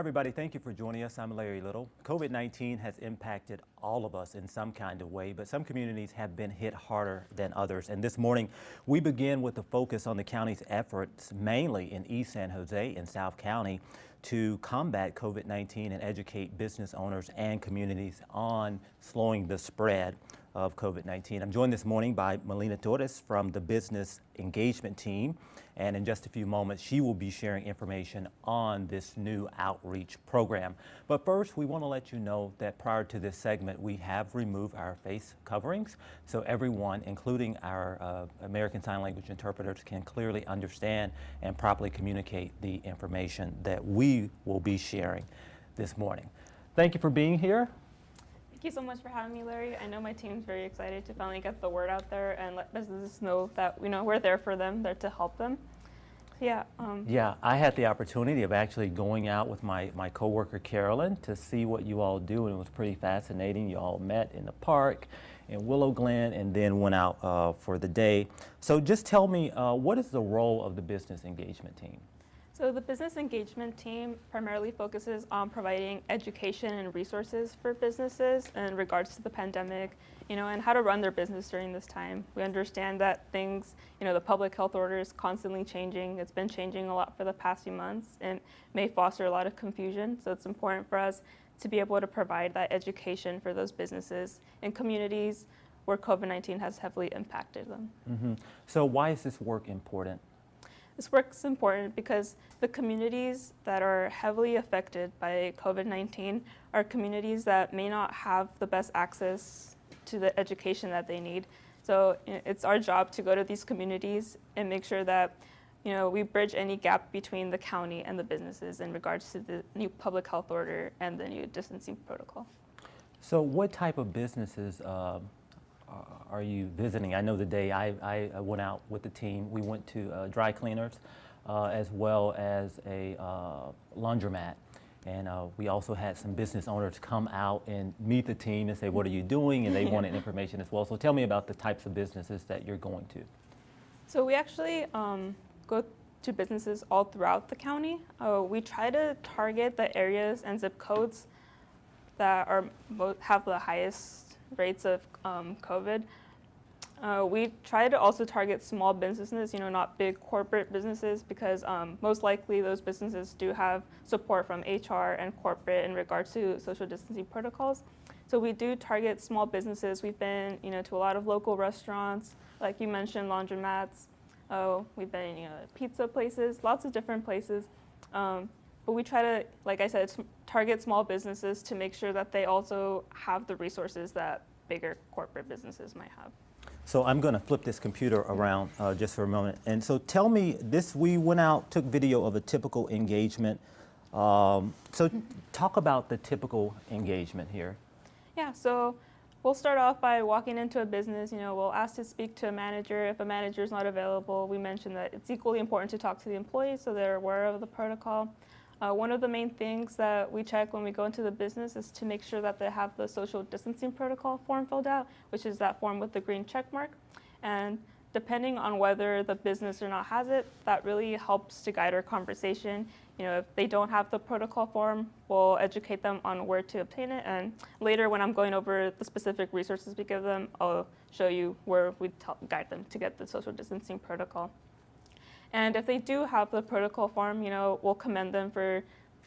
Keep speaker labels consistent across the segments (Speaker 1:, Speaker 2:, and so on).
Speaker 1: everybody. Thank you for joining us. I'm Larry Little. COVID-19 has impacted all of us in some kind of way, but some communities have been hit harder than others. And this morning, we begin with the focus on the county's efforts, mainly in East San Jose and South County, to combat COVID-19 and educate business owners and communities on slowing the spread of COVID-19. I'm joined this morning by Melina Torres from the Business Engagement Team, and in just a few moments she will be sharing information on this new outreach program. But first, we want to let you know that prior to this segment we have removed our face coverings so everyone, including our American Sign Language interpreters, can clearly understand and properly communicate the information that we will be sharing this morning. Thank you for being here.
Speaker 2: Thank you so much for having me, Larry. I know my team's very excited to finally get the word out there and let businesses know that we're there for them, there to help them. Yeah.
Speaker 1: Yeah, I had the opportunity of actually going out with my coworker Carolyn to see what you all do, and it was pretty fascinating. You all met in the park in Willow Glen and then went out for the day. So just tell me, what is the role of the Business Engagement Team?
Speaker 2: So the Business Engagement Team primarily focuses on providing education and resources for businesses in regards to the pandemic, and how to run their business during this time. We understand that things, the public health order is constantly changing. It's been changing a lot for the past few months and may foster a lot of confusion. So it's important for us to be able to provide that education for those businesses in communities where COVID-19 has heavily impacted them.
Speaker 1: Mm-hmm. So why is this work important?
Speaker 2: This work is important because the communities that are heavily affected by COVID-19 are communities that may not have the best access to the education that they need. So it's our job to go to these communities and make sure that we bridge any gap between the county and the businesses in regards to the new public health order and the new distancing protocol.
Speaker 1: So what type of businesses are you visiting? I know the day I went out with the team, we went to dry cleaners as well as a laundromat. And we also had some business owners come out and meet the team and say, what are you doing? And they wanted information as well. So tell me about the types of businesses that you're going to.
Speaker 2: So we actually go to businesses all throughout the county. We try to target the areas and zip codes that have the highest rates of COVID. We try to also target small businesses, not big corporate businesses, because most likely those businesses do have support from HR and corporate in regards to social distancing protocols. So we do target small businesses. We've been, to a lot of local restaurants, like you mentioned, laundromats. We've been, pizza places, lots of different places. But we try to, like I said, target small businesses to make sure that they also have the resources that bigger corporate businesses might have.
Speaker 1: So I'm going to flip this computer around just for a moment. And so tell me, we went out, took video of a typical engagement. So talk about the typical engagement here.
Speaker 2: Yeah, so we'll start off by walking into a business. We'll ask to speak to a manager. If a manager is not available, we mention that it's equally important to talk to the employees so they're aware of the protocol. One of the main things that we check when we go into the business is to make sure that they have the social distancing protocol form filled out, which is that form with the green check mark. And depending on whether the business or not has it, that really helps to guide our conversation. If they don't have the protocol form, we'll educate them on where to obtain it. And later, when I'm going over the specific resources we give them, I'll show you where we guide them to get the social distancing protocol. And if they do have the protocol form, we'll commend them for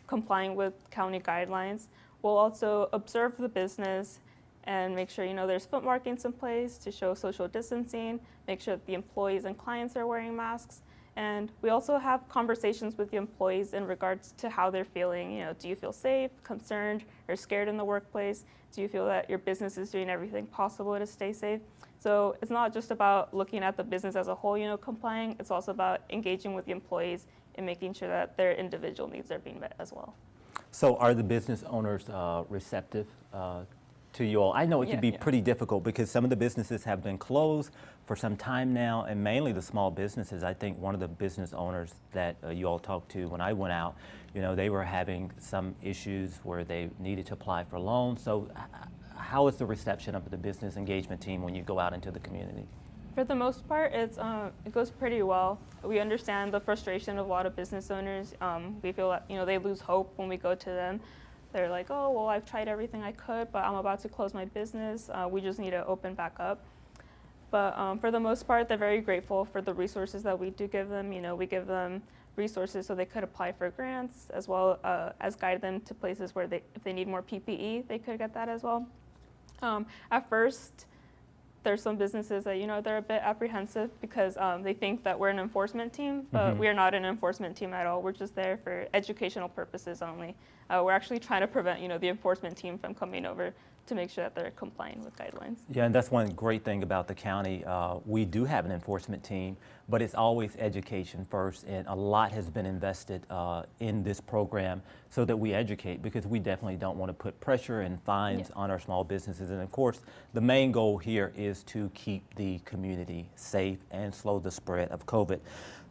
Speaker 2: complying with county guidelines. We'll also observe the business and make sure, there's foot markings in place to show social distancing, make sure that the employees and clients are wearing masks. And we also have conversations with the employees in regards to how they're feeling. Do you feel safe, concerned, or scared in the workplace? Do you feel that your business is doing everything possible to stay safe? So it's not just about looking at the business as a whole, complying. It's also about engaging with the employees and making sure that their individual needs are being met as well.
Speaker 1: So are the business owners receptive to you all? I know it can be pretty difficult because some of the businesses have been closed for some time now, and mainly the small businesses. I think one of the business owners that you all talked to when I went out, they were having some issues where they needed to apply for loans. So how is the reception of the Business Engagement Team when you go out into the community?
Speaker 2: For the most part, it goes pretty well. We understand the frustration of a lot of business owners. We feel that they lose hope when we go to them. They're like, oh, well, I've tried everything I could, but I'm about to close my business. We just need to open back up. But for the most part, they're very grateful for the resources that we do give them. We give them resources so they could apply for grants, as well as guide them to places where if they need more PPE, they could get that as well. At first, there's some businesses that they're a bit apprehensive because they think that we're an enforcement team, but we are not an enforcement team at all. We're just there for educational purposes only. We're actually trying to prevent the enforcement team from coming over to make sure that they're complying with guidelines.
Speaker 1: Yeah, and that's one great thing about the county. We do have an enforcement team, but it's always education first, and a lot has been invested in this program so that we educate, because we definitely don't want to put pressure and fines on our small businesses. And of course, the main goal here is to keep the community safe and slow the spread of COVID.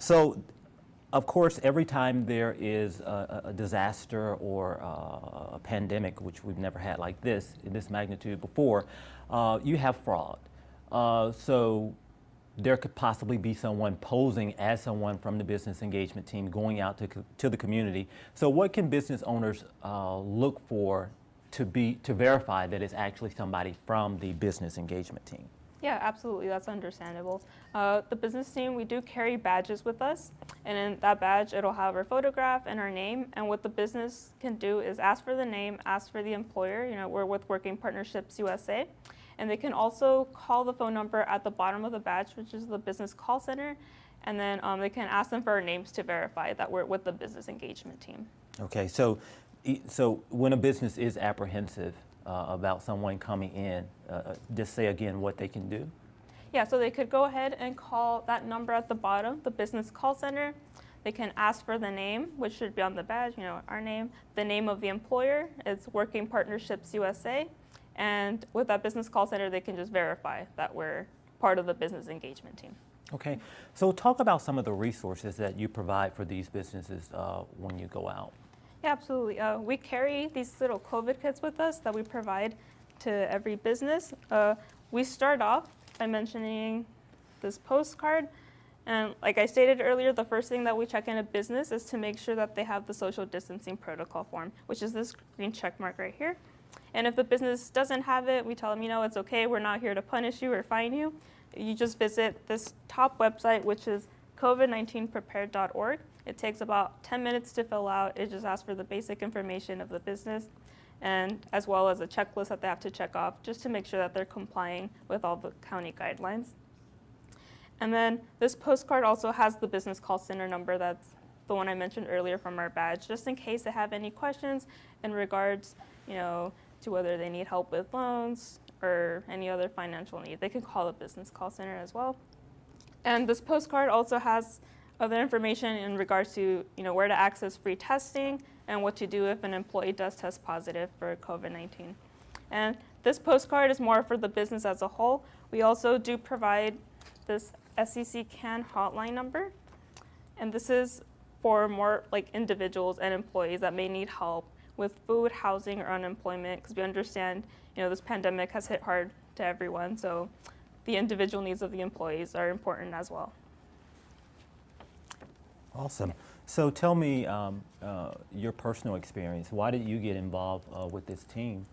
Speaker 1: So, of course, every time there is a disaster or a pandemic, which we've never had like this, in this magnitude before, you have fraud. So there could possibly be someone posing as someone from the business engagement team going out to the community. So what can business owners look for to verify that it's actually somebody from the business engagement team?
Speaker 2: Yeah, absolutely. That's understandable. The business team, we do carry badges with us, and in that badge, it'll have our photograph and our name. And what the business can do is ask for the name, ask for the employer. We're with Working Partnerships USA, and they can also call the phone number at the bottom of the badge, which is the business call center, and then they can ask them for our names to verify that we're with the business engagement team.
Speaker 1: Okay, so when a business is apprehensive about someone coming in, just say again what they can do.
Speaker 2: Yeah, so they could go ahead and call that number at the bottom, the business call center. They can ask for the name, which should be on the badge, our name, the name of the employer. It's Working Partnerships USA. And with that business call center, they can just verify that we're part of the business engagement team.
Speaker 1: Okay, so talk about some of the resources that you provide for these businesses when you go out.
Speaker 2: Yeah, absolutely. We carry these little COVID kits with us that we provide to every business. We start off by mentioning this postcard. And like I stated earlier, the first thing that we check in a business is to make sure that they have the social distancing protocol form, which is this green check mark right here. And if the business doesn't have it, we tell them, it's okay, we're not here to punish you or fine you. You just visit this top website, which is covid19prepared.org. It takes about 10 minutes to fill out. It just asks for the basic information of the business, and as well as a checklist that they have to check off just to make sure that they're complying with all the county guidelines. And then this postcard also has the business call center number. That's the one I mentioned earlier from our badge, just in case they have any questions in regards, to whether they need help with loans or any other financial need. They can call the business call center as well. And this postcard also has other information in regards to where to access free testing and what to do if an employee does test positive for COVID-19. And this postcard is more for the business as a whole. We also do provide this SEC CAN hotline number, and this is for more like individuals and employees that may need help with food, housing, or unemployment, because we understand this pandemic has hit hard to everyone, so the individual needs of the employees are important as well.
Speaker 1: Awesome. So tell me your personal experience. Why did you get involved with this team?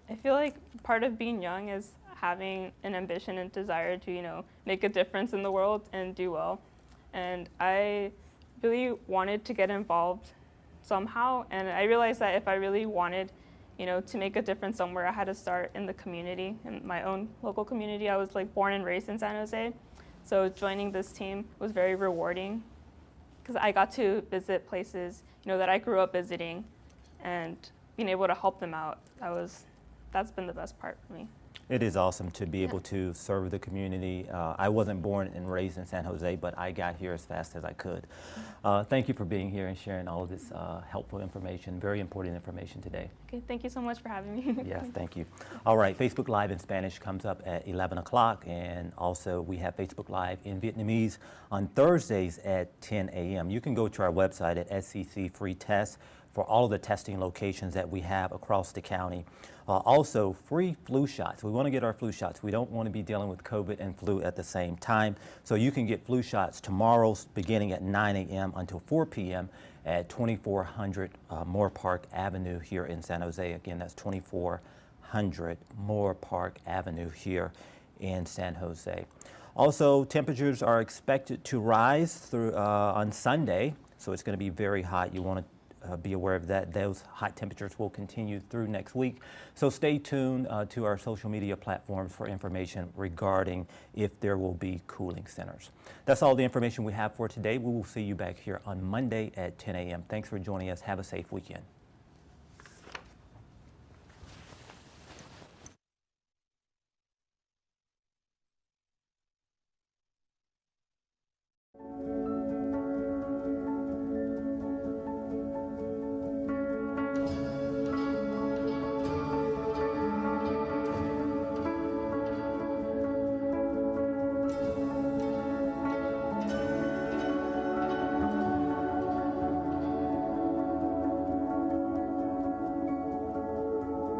Speaker 2: I feel like part of being young is having an ambition and desire to, make a difference in the world and do well. And I really wanted to get involved somehow. And I realized that if I really wanted, to make a difference somewhere, I had to start in the community, in my own local community. I was born and raised in San Jose. So joining this team was very rewarding because I got to visit places, that I grew up visiting, and being able to help them out. That's been the best part for me.
Speaker 1: It is awesome to be able to serve the community. I wasn't born and raised in San Jose, but I got here as fast as I could. Thank you for being here and sharing all of this helpful information, very important information today.
Speaker 2: Okay, thank you so much for having me.
Speaker 1: Yes, thank you. All right, Facebook Live in Spanish comes up at 11 o'clock, and also we have Facebook Live in Vietnamese on Thursdays at 10 a.m. You can go to our website at SCC Free Test for all of the testing locations that we have across the county. Also, free flu shots. We want to get our flu shots. We don't want to be dealing with COVID and flu at the same time. So you can get flu shots tomorrow beginning at 9 a.m. until 4 p.m. at 2400 Moore Park Avenue here in San Jose. Again, that's 2400 Moore Park Avenue here in San Jose. Also, temperatures are expected to rise through on Sunday, so it's going to be very hot. You want to be aware of that. Those hot temperatures will continue through next week. So stay tuned to our social media platforms for information regarding if there will be cooling centers. That's all the information we have for today. We will see you back here on Monday at 10 a.m. Thanks for joining us. Have a safe weekend.